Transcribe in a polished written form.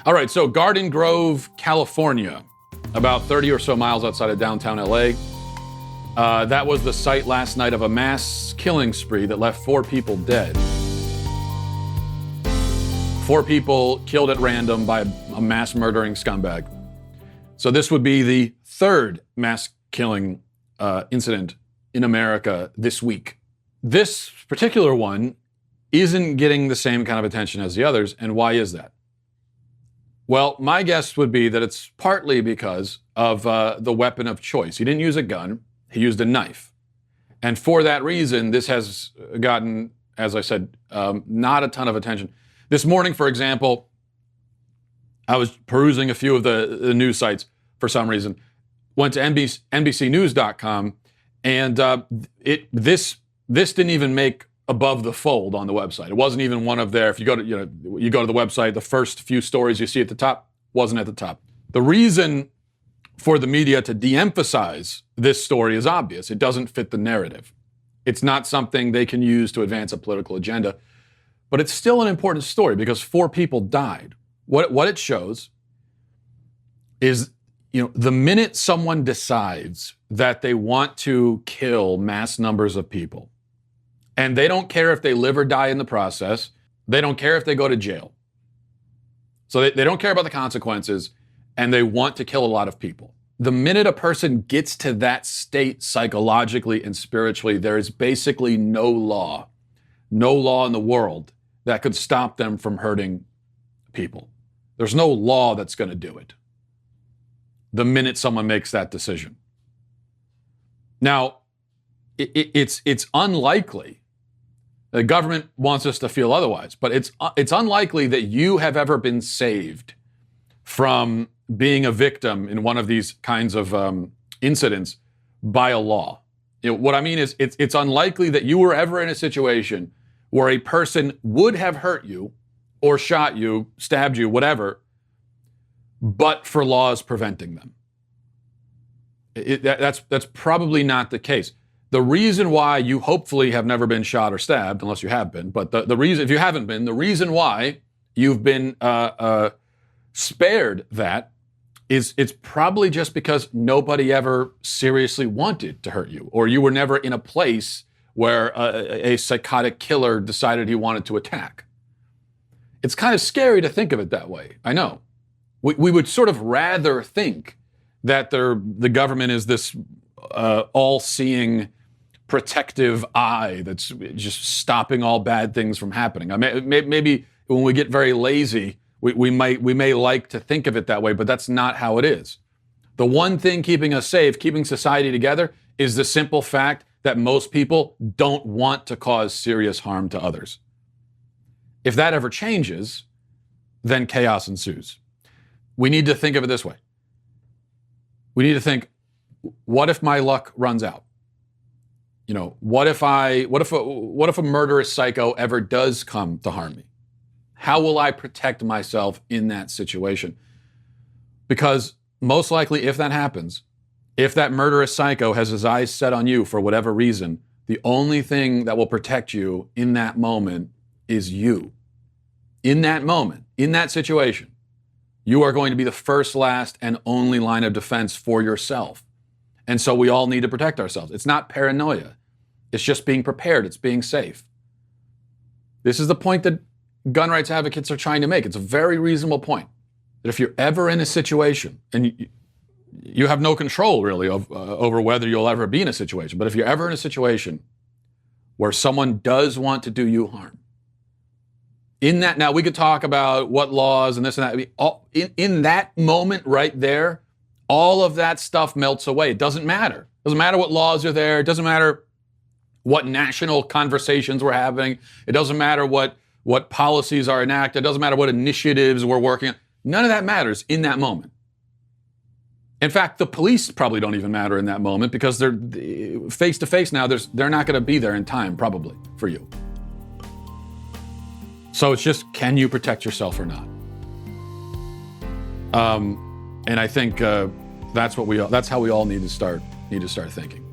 All right, so Garden Grove, California, about 30 or so miles outside of downtown LA. That was the site last night of a mass killing spree that left 4 people dead. 4 people killed at random by a mass murdering scumbag. So this would be the 3rd mass killing incident in America this week. This particular one isn't getting the same kind of attention as the others, and why is that? Well, my guess would be that it's partly because of the weapon of choice. He didn't use a gun, he used a knife. And for that reason, this has gotten, as I said, not a ton of attention. This morning, for example, I was perusing a few of the news sites for some reason, went to NBCnews.com, and this didn't even make above the fold on the website. It wasn't even one of their, if you go to the website, the first few stories you see at the top wasn't at the top. The reason for the media to de-emphasize this story is obvious. It doesn't fit the narrative. It's not something they can use to advance a political agenda, but it's still an important story because 4 people died. What it shows is, the minute someone decides that they want to kill mass numbers of people, and they don't care if they live or die in the process. They don't care if they go to jail. So they don't care about the consequences, and they want to kill a lot of people. The minute a person gets to that state psychologically and spiritually, there is basically no law in the world that could stop them from hurting people. There's no law that's going to do it the minute someone makes that decision. Now, it's unlikely. The government wants us to feel otherwise, but it's unlikely that you have ever been saved from being a victim in one of these kinds of incidents by a law. What I mean is it's unlikely that you were ever in a situation where a person would have hurt you or shot you, stabbed you, whatever, but for laws preventing them. That's probably not the case. The reason why you hopefully have never been shot or stabbed, unless you have been, but the reason, if you haven't been, the reason why you've been spared that is it's probably just because nobody ever seriously wanted to hurt you, or you were never in a place where a psychotic killer decided he wanted to attack. It's kind of scary to think of it that way. I know. We would sort of rather think that the government is this all-seeing protective eye that's just stopping all bad things from happening. I mean, maybe when we get very lazy, we may like to think of it that way, but that's not how it is. The one thing keeping us safe, keeping society together, is the simple fact that most people don't want to cause serious harm to others. If that ever changes, then chaos ensues. We need to think of it this way. We need to think, what if my luck runs out? What if a murderous psycho ever does come to harm me? How will I protect myself in that situation? Because most likely, if that happens, if that murderous psycho has his eyes set on you for whatever reason, the only thing that will protect you in that moment is you. In that moment, in that situation, you are going to be the first, last, and only line of defense for yourself. And so we all need to protect ourselves. It's not paranoia. It's just being prepared. It's being safe. This is the point that gun rights advocates are trying to make. It's a very reasonable point. That if you're ever in a situation, and you have no control really over whether you'll ever be in a situation, but if you're ever in a situation where someone does want to do you harm, in that, now we could talk about what laws and this and that. I mean, in that moment right there, all of that stuff melts away. It doesn't matter. It doesn't matter what laws are there. It doesn't matter what national conversations we're having. It doesn't matter what policies are enacted. It doesn't matter what initiatives we're working on. None of that matters in that moment. In fact, the police probably don't even matter in that moment because they're face to face now. They're not going to be there in time probably for you. So it's just, can you protect yourself or not? And I think that's how we all need to start thinking.